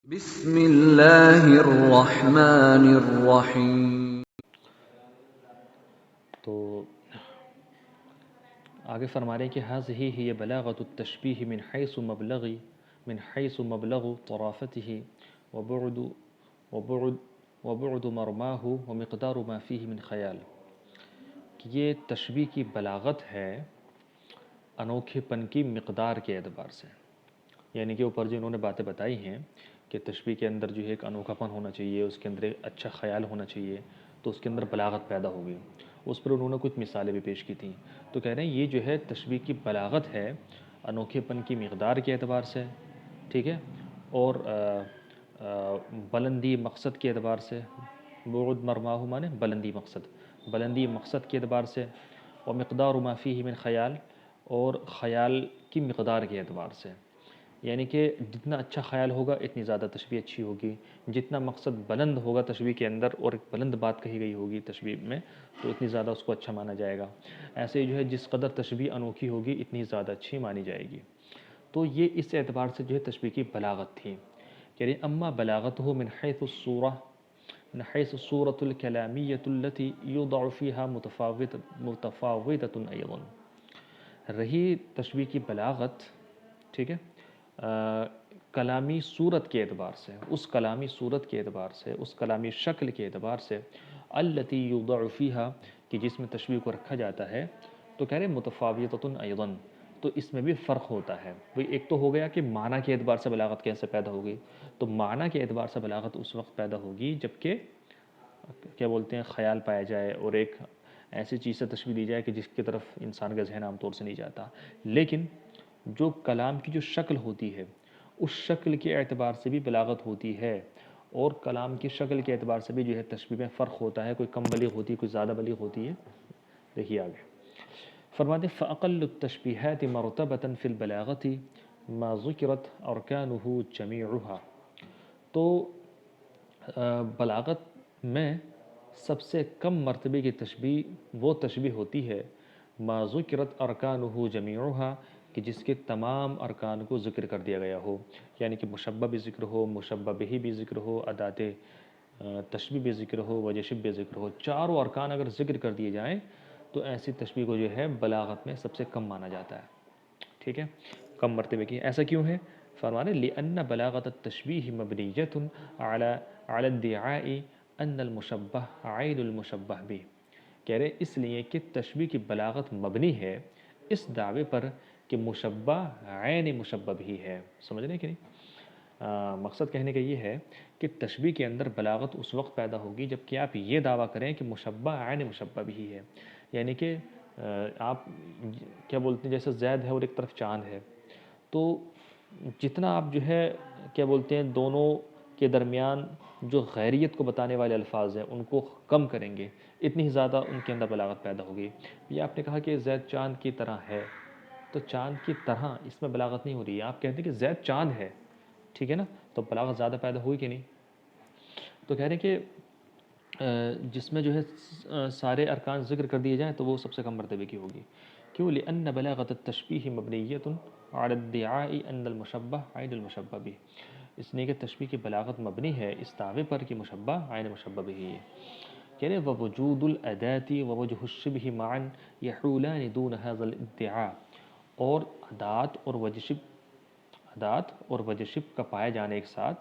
بسم اللہ الرحمن الرحیم۔ تو آگے فرما رہے ہیں کہ هذه هي بلاغة التشبیہ من حیث مبلغ طرافته وبعد وبعد وبعد مرماه ومقدار ما فيه من خیال، کہ یہ تشبیہ کی بلاغت ہے انوکھے پن کی مقدار کے اعتبار سے، یعنی کہ اوپر جو انہوں نے باتیں بتائی ہیں کہ تشبیہ کے اندر جو ہے ایک انوکھا پن ہونا چاہیے، اس کے اندر ایک اچھا خیال ہونا چاہیے، تو اس کے اندر بلاغت پیدا ہوگی۔ اس پر انہوں نے کچھ مثالیں بھی پیش کی تھیں، تو کہہ رہے ہیں یہ جو ہے تشبیہ کی بلاغت ہے انوکھے پن کی مقدار کے اعتبار سے، ٹھیک ہے، اور بلندی مقصد کے اعتبار سے، بعد مرماہ مانے بلندی مقصد کے اعتبار سے، اور مقدار ما فیہ من خیال، اور خیال کی مقدار کے اعتبار سے، یعنی کہ جتنا اچھا خیال ہوگا اتنی زیادہ تشبیہ اچھی ہوگی، جتنا مقصد بلند ہوگا تشبیہ کے اندر اور ایک بلند بات کہی گئی ہوگی تشبیہ میں تو اتنی زیادہ اس کو اچھا مانا جائے گا۔ ایسے جو ہے جس قدر تشبیہ انوکھی ہوگی اتنی زیادہ اچھی مانی جائے گی۔ تو یہ اس اعتبار سے جو ہے تشبیہ کی بلاغت تھی، یعنی اما بلاغتہ من حیث الصورہ، من حیث الصورة الکلامیۃ التي یوضع فیها متفاوتۃ ایضا، رہی تشبیہ کی بلاغت، ٹھیک ہے، کلامی صورت کے اعتبار سے، اس کلامی صورت کے اعتبار سے، اس کلامی شکل کے اعتبار سے، التی یوضع فیہا، کہ جس میں تشبیہ کو رکھا جاتا ہے، تو کہہ رہے متفاوتۃ ایضا، تو اس میں بھی فرق ہوتا ہے۔ وہ ایک تو ہو گیا کہ معنی کے اعتبار سے بلاغت کیسے پیدا ہوگی، تو معنی کے اعتبار سے بلاغت اس وقت پیدا ہوگی جب کہ کیا بولتے ہیں خیال پایا جائے اور ایک ایسی چیز سے تشبیہ دی جائے کہ جس کی طرف انسان کا ذہن عام طور سے نہیں جاتا، لیکن جو کلام کی جو شکل ہوتی ہے اس شکل کے اعتبار سے بھی بلاغت ہوتی ہے، اور کلام کی شکل کے اعتبار سے بھی جو ہے تشبیہ میں فرق ہوتا ہے، کوئی کم بلیغ ہوتی ہے، کوئی زیادہ بلیغ ہوتی ہے۔ دیکھیے آگے فرماتے ہیں فَأَقَلُّ التَّشْبِيهَاتِ مَرْتَبَةً فِي الْبَلَاغَةِ مَا ذُكِرَتْ أَرْكَانُهُ جَمِيعُهَا، تو بلاغت میں سب سے کم مرتبے کی تشبیہ وہ تشبیہ ہوتی ہے ما ذکرت ارکانہ جمیعہا، کہ جس کے تمام ارکان کو ذکر کر دیا گیا ہو، یعنی کہ مشبہ بھی ذکر ہو، مشبہ بہ بھی ذکر ہو، ادات تشبیہ بھی ذکر ہو، وجہ شبہ بھی ذکر ہو، چاروں ارکان اگر ذکر کر دیے جائیں تو ایسی تشبیہ کو جو ہے بلاغت میں سب سے کم مانا جاتا ہے، ٹھیک ہے، کم مرتبے کی۔ ایسا کیوں ہے؟ فرمانے لِأَنَّ بَلَاغَةَ التَّشْبِيهِ مَبْنِيَّةٌ عَلَى الدِّعَاءِ أَنَّ الْمُشَبَّهَ عَيْنُ الْمُشَبَّهِ بِهِ، کہہ رہے اس لیے کہ تشبیہ کی بلاغت مبنی ہے اس دعوے پر کہ مشبہ عین مشبہ بھی ہے۔ سمجھ رہے ہیں کہ نہیں؟ مقصد کہنے کا یہ ہے کہ تشبیہ کے اندر بلاغت اس وقت پیدا ہوگی جب کہ آپ یہ دعویٰ کریں کہ مشبہ عین مشبہ بھی ہے، یعنی کہ آپ کیا بولتے ہیں جیسے زید ہے اور ایک طرف چاند ہے، تو جتنا آپ جو ہے کیا بولتے ہیں دونوں کے درمیان جو غیریت کو بتانے والے الفاظ ہیں ان کو کم کریں گے اتنی ہی زیادہ ان کے اندر بلاغت پیدا ہوگی۔ یہ آپ نے کہا کہ زید چاند کی طرح ہے، تو چاند کی طرح اس میں بلاغت نہیں ہو رہی ہے، آپ کہتے ہیں کہ زید چاند ہے، ٹھیک ہے نا، تو بلاغت زیادہ پیدا ہوئی کہ نہیں؟ تو کہہ رہے ہیں کہ جس میں جو ہے سارے ارکان ذکر کر دیے جائیں تو وہ سب سے کم مرتبے کی ہوگی۔ کیوں؟ لِأَنَّ بَلَاغَةَ التَّشْبِيهِ مَبْنِيَّةٌ عَلَى الدِّعَاءِ أَنَّ الْمُشَبَّهَ عَيْنُ الْمُشَبَّهِ بِهِ، اس لیے کہ تشبیہ کی بلاغت مبنی ہے اس دعوے پر کہ مشبہ عین مشبہ بھی ہے۔ کہہ رہے وَوُجُودُ الْأَدَاةِ وَوَجْهُ الشِّبْهِ مَعًا يَحُولَانِ دُونَ هَذَا الْادِّعَاء، اور ادات اور وجہ شبہ کا پائے جانے ایک ساتھ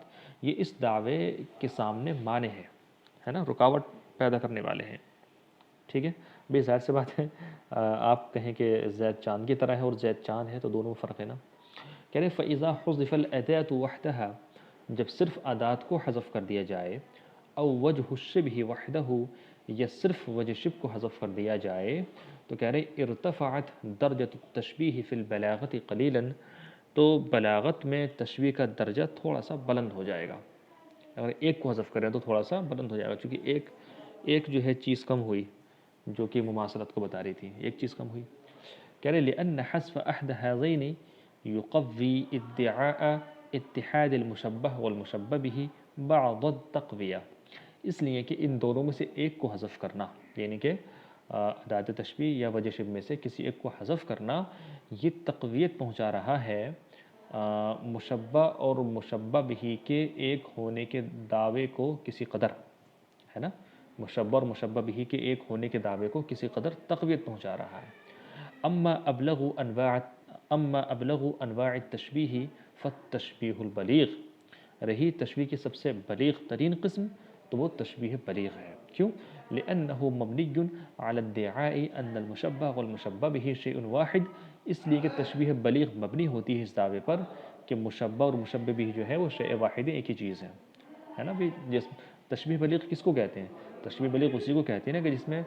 یہ اس دعوے کے سامنے مانع ہے نا، رکاوٹ پیدا کرنے والے ہیں، ٹھیک ہے۔ بے ظاہر سے بات ہے، آپ کہیں کہ زید چاند کی طرح ہے اور زید چاند ہے تو دونوں میں فرق ہے نا۔ کہہ رہے فَإِذَا حُذِفَ الْأَدَاةُ وَحْدَهَا، جب صرف ادات کو حذف کر دیا جائے، او وجہ الشبہ وحدہ، یا صرف وجہ شبہ کو حذف کر دیا جائے، تو کہہ رہے ارتفعت درجۃ التشبیہ فی البلاغۃ قلیلا، تو بلاغت میں تشبیہ کا درجہ تھوڑا سا بلند ہو جائے گا۔ اگر ایک کو حذف کریں تو تھوڑا سا بلند ہو جائے گا، چونکہ ایک جو ہے چیز کم ہوئی جو کہ مماثلت کو بتا رہی تھی، ایک چیز کم ہوئی۔ کہہ رہے لأن حذف احد هذین یقوی ادعاء اتحاد المشبہ والمشبہ به بعض التقویہ، اس لیے کہ ان دونوں میں سے ایک کو حذف کرنا، یعنی کہ ادات تشبیہ یا وجہ شبہ میں سے کسی ایک کو حذف کرنا، یہ تقویت پہنچا رہا ہے مشبہ اور مشبہ بہی کے ایک ہونے کے دعوے کو کسی قدر، ہے نا، مشبہ اور مشبہ بہی کے ایک ہونے کے دعوے کو کسی قدر تقویت پہنچا رہا ہے۔ اما ابلغ انواع التشبیہ فالتشبیہ البلیغ، رہی تشبیہ کی سب سے بلیغ ترین قسم تو وہ تشبیہ بلیغ ہے۔ کیوں؟ لأنه مبنی على الادعاء ان المشبہ والمشبہ بہ شیء واحد، اس لیے کہ تشبیہ بلیغ مبنی ہوتی ہے اس دعوے پر کہ مشبہ اور مشبہ بہ جو ہے وہ شیء واحد ایک ہی چیز ہے نا بھی۔ تشبیہ بلیغ کس کو کہتے ہیں؟ تشبیہ بلیغ اسی کو کہتے ہیں نا کہ جس میں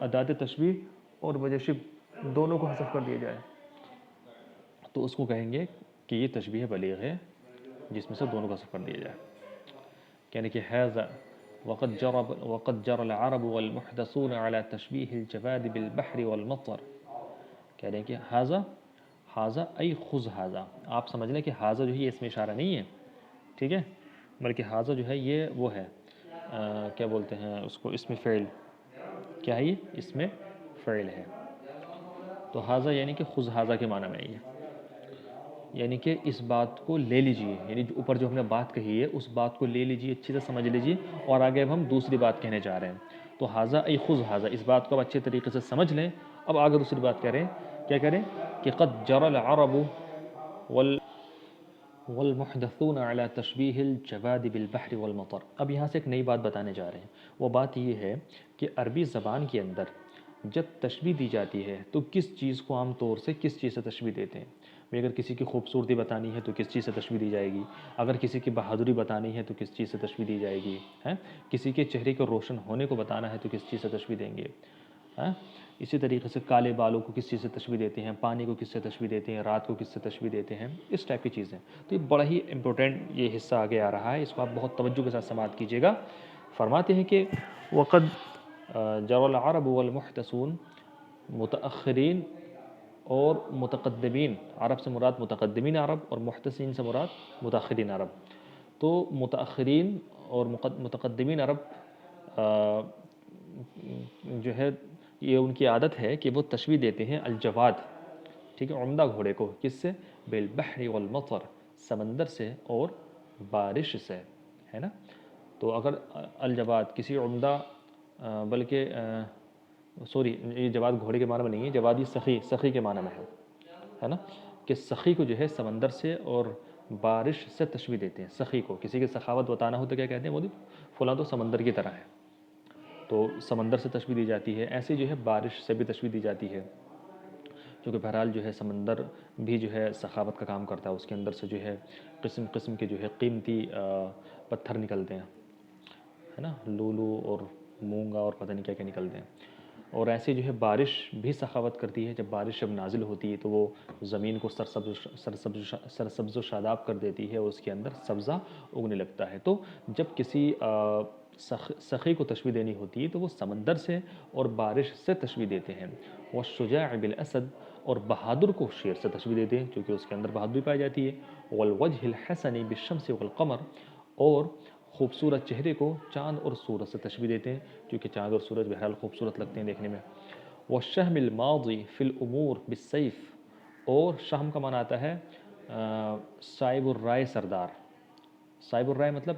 ادات تشبیہ اور وجہ شبہ دونوں کو حذف کر دیا جائے، تو اس کو کہیں گے کہ یہ تشبیہ بلیغ ہے جس میں سے دونوں کو حذف کر دیا جائے، یعنی کہ هذا وقد جرى العرب والمحدثون على تشبیہ الجواد بالبحر والمطر، کہہ رہے ہیں کہ حاضہ ای خذ حاضہ، آپ سمجھ لیں کہ حاضہ جو ہے یہ اس میں اشارہ نہیں ہے، ٹھیک ہے، بلکہ حاضہ جو ہے یہ وہ ہے کیا بولتے ہیں اس کو، اسم فعل، کیا ہے یہ اسم فعل ہے، تو حاضہ یعنی کہ خذ حاضہ کے معنی میں یہ، یعنی کہ اس بات کو لے لیجئے، یعنی جو اوپر جو ہم نے بات کہی ہے اس بات کو لے لیجئے، اچھی سے سمجھ لیجئے، اور آگے اب ہم دوسری بات کہنے جا رہے ہیں، تو حاضہ ای خذ حاضہ، اس بات کو اب اچھے طریقے سے سمجھ لیں۔ اب آگے دوسری بات کہہ رہے ہیں، کیا کریں کہ قد جرى العرب والمحدثون على تشبیہ الجواد بالبحر والمطر، اب یہاں سے ایک نئی بات بتانے جا رہے ہیں، وہ بات یہ ہے کہ عربی زبان کے اندر جب تشبیہ دی جاتی ہے تو کس چیز کو عام طور سے کس چیز سے تشبیہ دیتے ہیں؟ اگر کسی کی خوبصورتی بتانی ہے تو کس چیز سے تشبیہ دی جائے گی، اگر کسی کی بہادری بتانی ہے تو کس چیز سے تشبیہ دی جائے گی، کسی کے چہرے کے روشن ہونے کو بتانا ہے تو کس چیز سے تشبیہ دیں گے، اسی طریقے سے کالے بالوں کو کس چیز سے تشبیہ دیتے ہیں، پانی کو کس سے تشبیہ دیتے ہیں، رات کو کس سے تشبیہ دیتے ہیں، اس ٹائپ کی چیزیں، تو یہ بڑا ہی امپورٹنٹ یہ حصہ آگے آ رہا ہے، اس کو آپ بہت توجہ کے ساتھ سماعت کیجیے گا۔ فرماتے ہیں کہ وقد جرى العرب والمحدثون، متأخرین اور متقدمین، عرب سے مراد متقدمین عرب اور محدثین سے مراد متأخرین عرب، تو متأخرین اور متقدمین عرب جو ہے یہ ان کی عادت ہے کہ وہ تشبیہ دیتے ہیں الجواد، ٹھیک ہے، عمدہ گھوڑے کو، کس سے؟ بالبحر والمطر، سمندر سے اور بارش سے، ہے نا، تو اگر الجواد کسی عمدہ بلکہ سوری یہ جواد گھوڑے کے معنی میں نہیں ہے، جواد یہ سخی کے معنی میں ہے نا، کہ سخی کو جو ہے سمندر سے اور بارش سے تشبیہ دیتے ہیں، سخی کو کسی کی سخاوت بتانا ہو تو کیا کہتے ہیں، وہ فلاں تو سمندر کی طرح ہے، تو سمندر سے تشبیہ دی جاتی ہے، ایسے جو ہے بارش سے بھی تشبیہ دی جاتی ہے، کیونکہ بہرحال جو ہے سمندر بھی جو ہے سخاوت کا کام کرتا ہے، اس کے اندر سے جو ہے قسم قسم کے جو ہے قیمتی پتھر نکلتے ہیں، ہے نا، لولو اور مونگا اور پتہ نہیں کیا کیا نکلتے ہیں، اور ایسے جو ہے بارش بھی سخاوت کرتی ہے، جب بارش جب نازل ہوتی ہے تو وہ زمین کو سرسبز و شاداب کر دیتی ہے، اور اس کے اندر سبزہ اگنے لگتا ہے، تو جب کسی سخی کو تشبیہ دینی ہوتی ہے تو وہ سمندر سے اور بارش سے تشبیہ دیتے ہیں، والشجاع بالاسد، اور بہادر کو شیر سے تشبیہ دیتے ہیں کیونکہ اس کے اندر بہادری پائی جاتی ہے، والوجہ الحسن بالشمس والقمر، اور خوبصورت چہرے کو چاند اور سورج سے تشبیہ دیتے ہیں کیونکہ چاند اور سورج بہرحال خوبصورت لگتے ہیں دیکھنے میں، والشہم الماضی فی الامور بالسیف، اور شہم کا معنی آتا ہے صائب الرائے سردار، صائب الرائے مطلب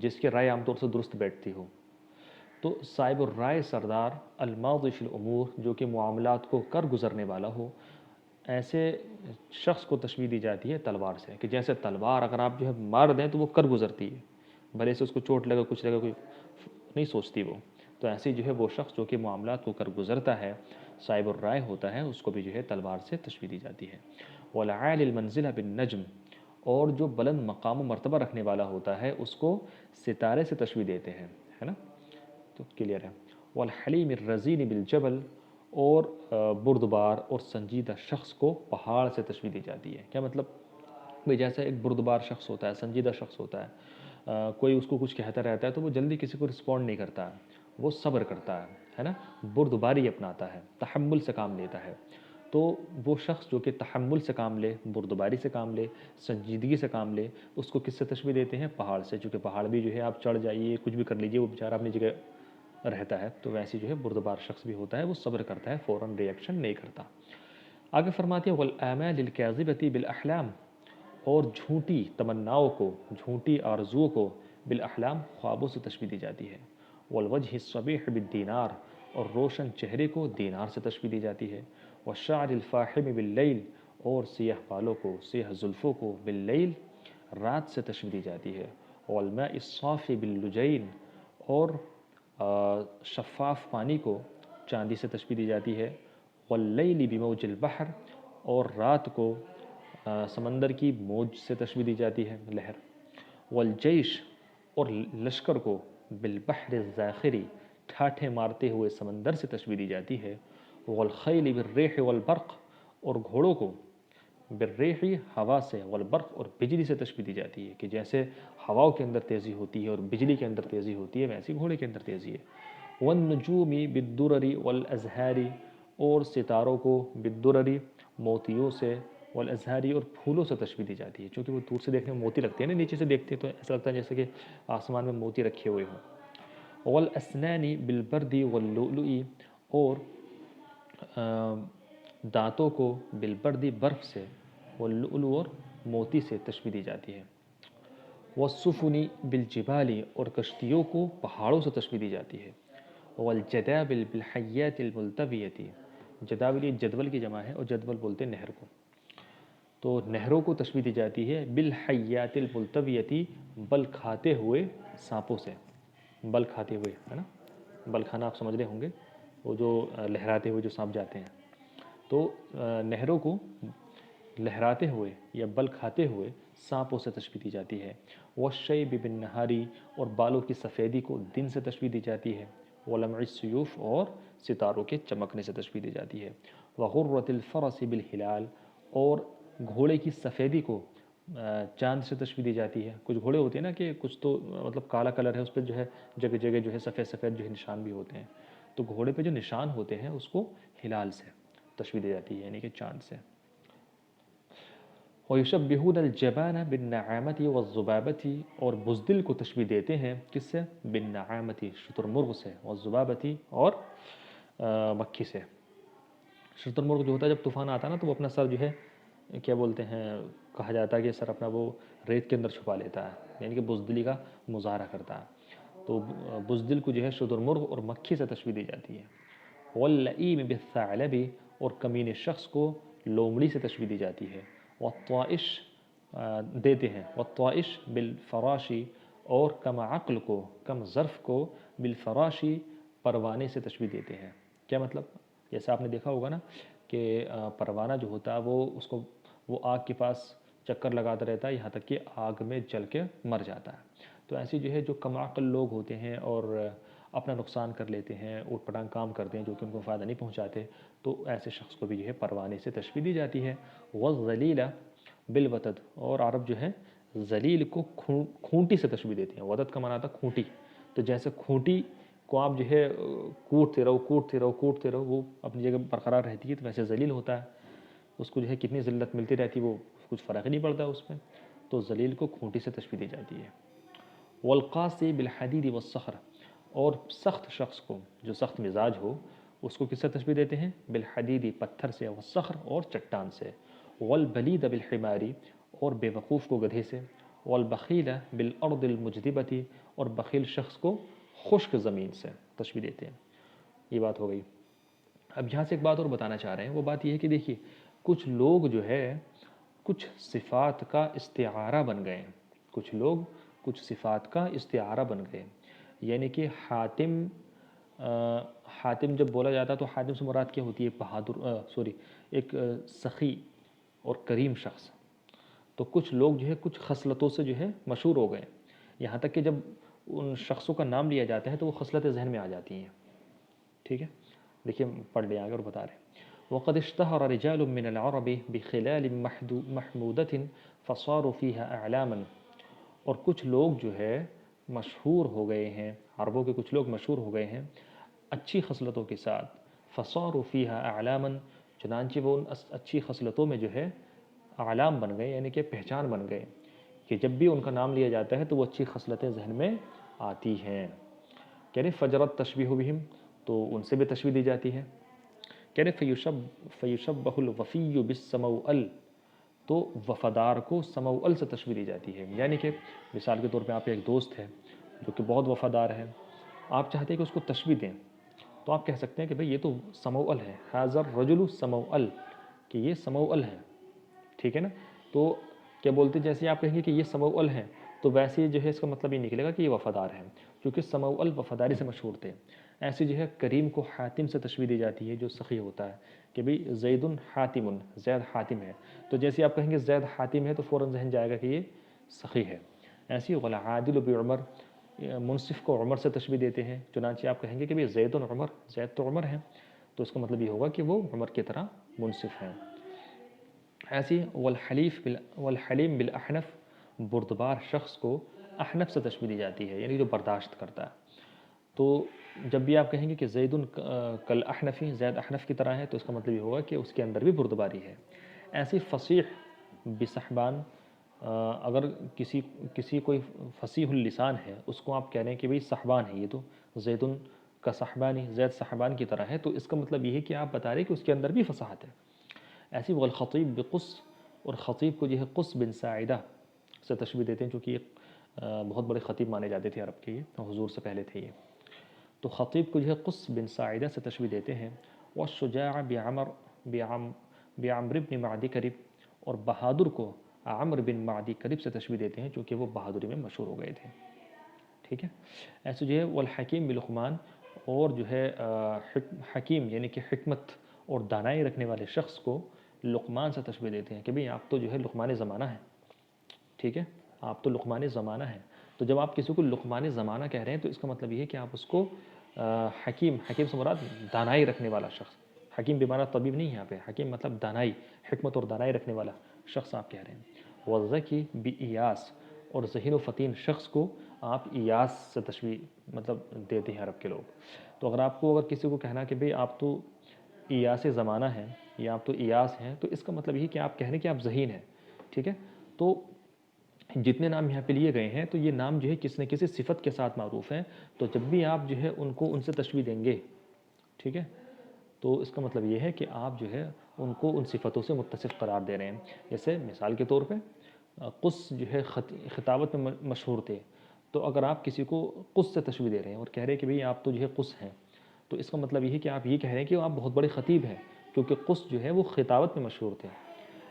جس کی رائے عام طور سے درست بیٹھتی ہو، تو صائب الرائے سردار، الماضی فی الامور، جو کہ معاملات کو کر گزرنے والا ہو، ایسے شخص کو تشبیہ دی جاتی ہے تلوار سے، کہ جیسے تلوار اگر آپ جو ہے مار دیں تو وہ کر گزرتی ہے، بھلے سے اس کو چوٹ لگا کچھ لگا کوئی نہیں سوچتی وہ، تو ایسے جو ہے وہ شخص جو کہ معاملات کو کر گزرتا ہے، صائب الرائے ہوتا ہے، اس کو بھی جو ہے تلوار سے تشبیہ دی جاتی ہے، والعالی المنزلہ بالنجم، اور جو بلند مقام و مرتبہ رکھنے والا ہوتا ہے اس کو ستارے سے تشبیہ دیتے ہیں، ہے نا، تو کلیئر ہے، والحلیم الرزین بالجبل، اور بردبار اور سنجیدہ شخص کو پہاڑ سے تشبیہ دی جاتی ہے، کیا مطلب بھئی جیسے ایک بردبار شخص ہوتا ہے، سنجیدہ شخص ہوتا ہے، کوئی اس کو کچھ کہتا رہتا ہے تو وہ جلدی کسی کو رسپونڈ نہیں کرتا ہے، وہ صبر کرتا ہے نا، بردباری اپناتا ہے، تحمل سے کام لیتا ہے، تو وہ شخص جو کہ تحمل سے کام لے، بردباری سے کام لے، سنجیدگی سے کام لے، اس کو کس سے تشبیہ دیتے ہیں؟ پہاڑ سے، چونکہ پہاڑ بھی جو ہے آپ چڑھ جائیے کچھ بھی کر لیجیے وہ بیچارہ اپنی جگہ رہتا ہے، تو ویسے جو ہے بردبار شخص بھی ہوتا ہے، وہ صبر کرتا ہے، فوراً ری ایکشن نہیں کرتا۔ آگے فرماتے ہیں والآمال الکاذبۃ بالاحلام، اور جھوٹی تمناؤں کو، جھوٹی آرزوؤں کو بالاحلام خوابوں سے تشبیہ دی جاتی ہے۔ والوجہ الصبیح بالدینار، اور روشن چہرے کو دینار سے تشبیہ دی جاتی ہے۔ والشعر الفاحم باللیل، اور سیاہ بالوں کو، سیاہ زلفوں کو باللیل رات سے تشبیہ دی جاتی ہے۔ والماء الصافی باللجین، اور شفاف پانی کو چاندی سے تشبیہ دی جاتی ہے۔ واللیل بموج البحر، اور رات کو سمندر کی موج سے تشبیہ دی جاتی ہے، لہر۔ والجیش، اور لشکر کو بالبحر الزاخری، ٹھاٹھے مارتے ہوئے سمندر سے تشبیہ دی جاتی ہے۔ والخیل بالریح والبرق، اور گھوڑوں کو بالریح ہوا سے، والبرق، اور بجلی سے تشبیہ دی جاتی ہے کہ جیسے ہواؤں کے اندر تیزی ہوتی ہے اور بجلی کے اندر تیزی ہوتی ہے، ویسے گھوڑے کے اندر تیزی ہے۔ والنجوم بالدرر والازہار، اور ستاروں کو بالدرر، موتیوں سے، والازہار، اور پھولوں سے تشبیہ دی جاتی ہے، چونکہ وہ دور سے دیکھنے میں موتی لگتے ہیں نا، نیچے سے دیکھتے ہیں تو ایسا لگتا ہے جیسے کہ آسمان میں موتی رکھے ہوئے ہوں۔ والاسنان بالبرد واللؤلؤ، اور دانتوں کو بالبرد، برف سے، واللؤلؤ، اور موتی سے تشبیہ دی جاتی ہے۔ والسفن بالجبال، اور کشتیوں کو پہاڑوں سے تشبیہ دی جاتی ہے۔ والجداول بالحیات الملتویۃ، جداول یہ جدول کی جمع ہے، اور جدول بولتے ہیں نہر کو، تو نہروں کو تشبیہ دی جاتی ہے بالحیات الملتویۃ، بل کھاتے ہوئے سانپوں سے، بل کھاتے ہوئے، ہے نا، بل کھانا آپ سمجھ رہے ہوں گے، وہ جو لہراتے ہوئے جو سانپ جاتے ہیں، تو نہروں کو لہراتے ہوئے یا بل کھاتے ہوئے سانپوں سے تشبیہ دی جاتی ہے۔ والشیب بالنہاری، اور بالوں کی سفیدی کو دن سے تشبیہ دی جاتی ہے۔ ولمع السیوف، اور ستاروں کے چمکنے سے تشبیہ دی جاتی ہے۔ وغرۃ الفرس بالہلال، اور گھوڑے کی سفیدی کو چاند سے تشبیہ دی جاتی ہے۔ کچھ گھوڑے ہوتے ہیں نا کہ کچھ تو مطلب کالا کلر ہے اس پہ، جو ہے جگہ جگہ جو ہے سفید سفید جو ہے نشان بھی ہوتے ہیں، تو گھوڑے پہ جو نشان ہوتے ہیں اس کو ہلال سے تشبیہ دی جاتی ہے، یعنی کہ چاند سے۔ وَيُشَبِّهُونَ الْجَبَانَ بِالنَّعَامَةِ وَالذُّبَابَةِ، اور بزدل کو تشبیہ دیتے ہیں کس سے؟ بالنعامتی، شتر مرغ سے، والذبابتی، اور مکھی سے۔ شتر مرغ جو ہوتا ہے جب طوفان آتا ہے نا تو وہ اپنا سر جو ہے کیا بولتے ہیں، کہا جاتا ہے کہ سر اپنا وہ ریت کے اندر چھپا لیتا ہے، یعنی کہ بزدلی کا مظاہرہ کرتا ہے، تو بزدل کو جو ہے شتر مرغ اور مکھی سے تشبیہ دی جاتی ہے۔ واللئیم بالثعلب، اور کمینے شخص کو لومڑی سے تشبیہ دی جاتی ہے۔ والطائش دیتے ہیں، والطائش بالفراشی، اور کم عقل کو، کم ظرف کو بالفراشی، پروانے سے تشبیہ دیتے ہیں۔ کیا مطلب؟ جیسا آپ نے دیکھا ہوگا نا کہ پروانہ جو ہوتا ہے وہ آگ کے پاس چکر لگاتا رہتا ہے یہاں تک کہ آگ میں جل کے مر جاتا ہے۔ تو ایسی جو ہے جو کم عقل لوگ ہوتے ہیں اور اپنا نقصان کر لیتے ہیں، اوٹ پٹانگ کام کرتے ہیں جو کہ ان کو فائدہ نہیں پہنچاتے، تو ایسے شخص کو بھی جو ہے پروانے سے تشبیہ دی جاتی ہے۔ والذلیل بالوتد، اور عرب جو ہے ذلیل کو کھونٹی سے تشبیہ دیتے ہیں۔ وتد کا معنی آتا ہے کھونٹی، تو جیسے کھونٹی کو آپ جو ہے کوٹتے رہو وہ اپنی جگہ برقرار رہتی ہے، تو ویسے ذلیل ہوتا ہے، اس کو جو ہے کتنی ذلت ملتی رہتی وہ کچھ فرق ہی نہیں پڑتا اس میں، تو ذلیل کو کھونٹی سے تشبیہ دی جاتی ہے۔ والقاسی بالحدید والصخر، اور سخت شخص کو جو سخت مزاج ہو اس کو کس سے تشبیہ دیتے ہیں؟ بالحدید، پتھر سے، والصخر، اور چٹان سے۔ والبلید بالحماری، اور بے وقوف کو گدھے سے۔ والبخیل بالارض المجدبۃ، اور بخیل شخص کو خشک زمین سے تشبیہ دیتے ہیں۔ یہ بات ہو گئی۔ اب یہاں سے ایک بات اور بتانا چاہ رہے ہیں، وہ بات یہ ہے کہ دیکھیے کچھ لوگ جو ہے کچھ صفات کا استعارہ بن گئے ہیں، کچھ لوگ کچھ صفات کا استعارہ بن گئے، یعنی کہ حاتم جب بولا جاتا ہے تو حاتم سے مراد کیا ہوتی ہے؟ ایک سخی اور کریم شخص۔ تو کچھ لوگ جو ہے کچھ خصلتوں سے جو ہے مشہور ہو گئے، یہاں تک کہ جب ان شخصوں کا نام لیا جاتا ہے تو وہ خصلتیں ذہن میں آ جاتی ہیں۔ ٹھیک ہے، دیکھیے پڑھ لیں آگے اور بتا رہے ہیں۔ وقد اشتهر رجال من العرب بخلال محمودة فصاروا فيها اعلاما، اور کچھ لوگ جو ہے مشہور ہو گئے ہیں، عربوں کے کچھ لوگ مشہور ہو گئے ہیں اچھی خصلتوں کے ساتھ، فصاروا فيها اعلاما، چنانچہ وہ ان اچھی خصلتوں میں جو ہے اعلام بن گئے، یعنی کہ پہچان بن گئے، کہ جب بھی ان کا نام لیا جاتا ہے تو وہ اچھی خصلتیں ذہن میں آتی ہیں۔ کہہ رہے فجرت تشبیہ بہم، تو ان سے بھی تشبیہ دی جاتی ہے۔ کہہ رہے فیشبہ الوفی بالسموئل، تو وفادار کو سموعل سے تشبیہ دی جاتی ہے، یعنی کہ مثال کے طور پہ آپ ایک دوست ہے جو کہ بہت وفادار ہے، آپ چاہتے ہیں کہ اس کو تشبیہ دیں، تو آپ کہہ سکتے ہیں کہ بھئی یہ تو سموعل ہے، حاضر رجل سموعل، کہ یہ سموعل ہے، ٹھیک ہے نا؟ تو کیا بولتے ہیں، جیسے آپ کہیں گے کہ یہ سموعل ہے تو ویسے ہی جو ہے اس کا مطلب یہ نکلے گا کہ یہ وفادار ہے، کیونکہ سموعل وفاداری سے مشہور تھے۔ ایسے جو ہے کریم کو حاتم سے تشبیہ دی جاتی ہے جو سخی ہوتا ہے، کہ بھئی زید حاتم، زید حاتم ہے، تو جیسے آپ کہیں گے زید حاتم ہے تو فوراً ذہن جائے گا کہ یہ سخی ہے۔ ایسی والعادل بعمر، منصف کو عمر سے تشبیہ دیتے ہیں، چنانچہ آپ کہیں گے کہ بھئی زید عمر، زید تو عمر ہے، تو اس کا مطلب یہ ہوگا کہ وہ عمر کی طرح منصف ہیں۔ ایسی والحلیم بالاحنف، بردبار شخص کو احنف سے تشبیہ دی جاتی ہے، یعنی جو برداشت کرتا ہے۔ تو جب بھی آپ کہیں گے کہ زید کل احنفی، زید احنف کی طرح ہے، تو اس کا مطلب یہ ہوگا کہ اس کے اندر بھی بردباری ہے۔ ایسی فصیح بصحبان، اگر کسی کوئی فصیح اللسان ہے، اس کو آپ کہہ رہے ہیں کہ بھئی صحبان ہے، یہ تو زید کا صحبانی، زید صحبان کی طرح ہے، تو اس کا مطلب یہ ہے کہ آپ بتا رہے ہیں کہ اس کے اندر بھی فصاحت ہے۔ ایسی والخطیب بقص، اور خطیب کو جو ہے قص بن ساعدہ سے تشبیہ دیتے ہیں، چونکہ یہ بہت بڑے خطیب مانے جاتے تھے عرب کے، یہ حضور سے پہلے تھے یہ، تو خطیب کو جو ہے قص بن ساعدہ سے تشبیہ دیتے ہیں۔ والشجاع بعمر بن معدی کرب، اور بہادر کو عمر بن معدی کرب سے تشبیہ دیتے ہیں چونکہ وہ بہادری میں مشہور ہو گئے تھے، ٹھیک ہے۔ ایسے جو ہے والحکیم بلقمان، اور جو ہے حکیم یعنی کہ حکمت اور دانائی رکھنے والے شخص کو لقمان سے تشبیہ دیتے ہیں کہ بھئی آپ تو جو ہے لقمان زمانہ ہیں، ٹھیک ہے، آپ تو لقمان زمانہ ہیں۔ تو جب آپ کسی کو لقمان زمانہ کہہ رہے ہیں تو اس کا مطلب یہ ہے کہ آپ اس کو حکیم سے مراد دانائی رکھنے والا شخص، حکیم بمعنی طبیب نہیں ہے یہاں پہ، حکیم مطلب دانائی، حکمت اور دانائی رکھنے والا شخص آپ کہہ رہے ہیں۔ والذکی بایاس، اور ذہین و فطین شخص کو آپ ایاس سے تشبیہ مطلب دیتے ہیں عرب کے لوگ۔ تو اگر کسی کو کہنا کہ بھئی آپ تو ایاس زمانہ ہیں یا آپ تو ایاس ہیں، تو اس کا مطلب یہ کہ آپ کہہ رہے ہیں کہ آپ ذہین ہیں، ٹھیک ہے۔ تو جتنے نام یہاں پہ لیے گئے ہیں تو یہ نام جو ہے کسی نہ کسی صفت کے ساتھ معروف ہیں، تو جب بھی آپ جو ہے ان سے تشبیہ دیں گے، ٹھیک ہے، تو اس کا مطلب یہ ہے کہ آپ جو ہے ان کو ان صفتوں سے متصف قرار دے رہے ہیں۔ جیسے مثال کے طور پہ قص جو ہے خطابت میں مشہور تھے، تو اگر آپ کسی کو قص سے تشبیہ دے رہے ہیں اور کہہ رہے ہیں کہ بھئی آپ تو جو ہے قص ہیں، تو اس کا مطلب یہ ہے کہ آپ یہ کہہ رہے ہیں کہ آپ بہت بڑے خطیب ہیں، کیونکہ قص جو ہے وہ خطابت میں مشہور تھے۔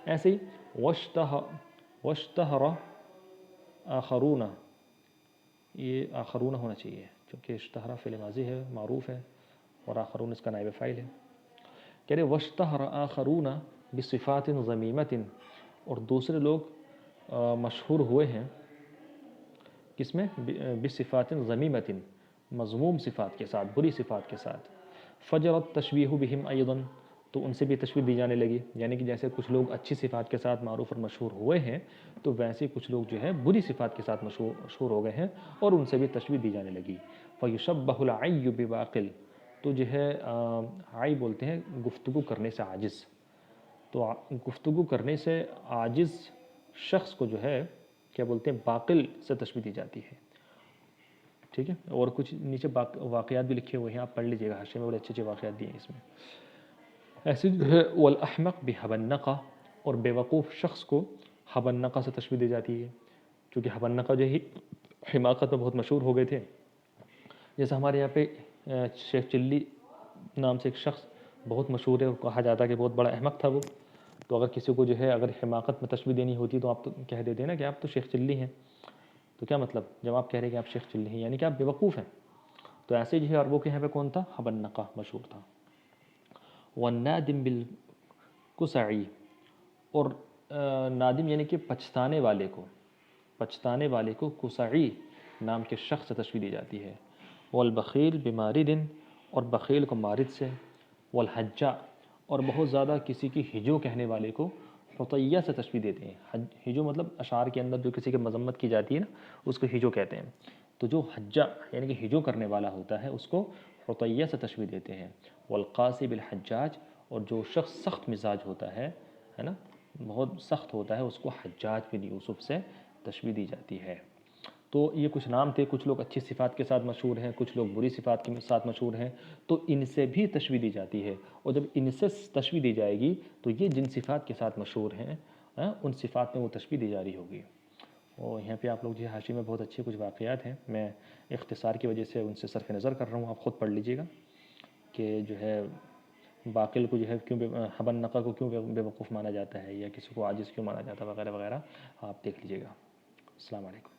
ایسے ہی واشتہر آخرون، یہ آخرون ہونا چاہیے چونکہ اشتہرا فعل ماضی ہے، معروف ہے، اور آخرون اس کا نائب فاعل ہے۔ کہہ رہے واشتہر آخرون بصفات ذمیمۃ، اور دوسرے لوگ مشہور ہوئے ہیں کس میں؟ بصفات ذمیمۃ، مذموم صفات کے ساتھ، بری صفات کے ساتھ۔ فجرت تشبیہ بہم ایضا، تو ان سے بھی تشبیہ دی جانے لگی، یعنی کہ جیسے کچھ لوگ اچھی صفات کے ساتھ معروف اور مشہور ہوئے ہیں، تو ویسے کچھ لوگ جو ہے بری صفات کے ساتھ مشہور ہو گئے ہیں اور ان سے بھی تشبیہ دی جانے لگی۔ فیشبہ العی بباقل، تو جو ہے عی بولتے ہیں گفتگو کرنے سے عاجز، تو گفتگو کرنے سے عاجز شخص کو جو ہے کیا بولتے ہیں، باقل سے تشبیہ دی جاتی ہے، ٹھیک ہے۔ اور کچھ نیچے واقعات بھی لکھے ہوئے ہیں، آپ پڑھ لیجیے گا، حاشیے میں بڑے اچھے واقعات دیے ہیں اس میں۔ ایسے جو ہے والاحمق بحبنقہ، اور بیوقوف شخص کو حبنقہ سے تشبیہ دی جاتی ہے، چونکہ حبنقہ جو ہے حماقت میں بہت مشہور ہو گئے تھے۔ جیسے ہمارے یہاں پہ شیخ چلی نام سے ایک شخص بہت مشہور ہے، کہا جاتا ہے کہ بہت بڑا احمق تھا وہ، تو اگر کسی کو جو ہے اگر حماقت میں تشبیہ دینی ہوتی تو آپ تو کہہ دیتے ہیں نا کہ آپ تو شیخ چلی ہیں، تو کیا مطلب جب آپ کہہ رہے ہیں کہ آپ شیخ چلی ہیں یعنی کہ آپ بیوقوف ہیں، تو ایسے جو ہے عربوں کے یہاں پہ کون تھا؟ حبنقہ مشہور تھا۔ والنادم بالکسعی، اور نادم یعنی کہ پچھتانے والے کو کسعی نام کے شخص سے تشبیہ دی جاتی ہے۔ والبخیل بمارد، اور بخیل کو مارد سے۔ والحجہ، اور بہت زیادہ کسی کی ہجو کہنے والے کو حطیہ سے تشبیہ دیتے ہیں۔ ہجو مطلب اشعار کے اندر جو کسی کی مذمت کی جاتی ہے نا، اس کو ہجو کہتے ہیں، تو جو حجہ یعنی کہ ہجو کرنے والا ہوتا ہے اس کو حطیہ سے تشبیہ دیتے ہیں۔ والقاسی بالحجاج، اور جو شخص سخت مزاج ہوتا ہے نا، بہت سخت ہوتا ہے، اس کو حجاج بن یوسف سے تشبیہ دی جاتی ہے۔ تو یہ کچھ نام تھے، کچھ لوگ اچھی صفات کے ساتھ مشہور ہیں، کچھ لوگ بری صفات کے ساتھ مشہور ہیں، تو ان سے بھی تشبیہ دی جاتی ہے، اور جب ان سے تشبیہ دی جائے گی تو یہ جن صفات کے ساتھ مشہور ہیں ان صفات میں وہ تشبیہ دی جا رہی ہوگی۔ اور یہاں پہ آپ لوگ جو ہے حاشی میں بہت اچھے کچھ واقعات ہیں، میں اختصار کی وجہ سے ان سے صرف نظر کر رہا ہوں، آپ خود پڑھ لیجیے گا کہ جو ہے باقل کو جو ہے کیوں حبن نقع کو کیوں بے وقوف مانا جاتا ہے، یا کسی کو عاجز کیوں مانا جاتا ہے، وغیرہ وغیرہ آپ دیکھ لیجیے گا۔ السلام علیکم۔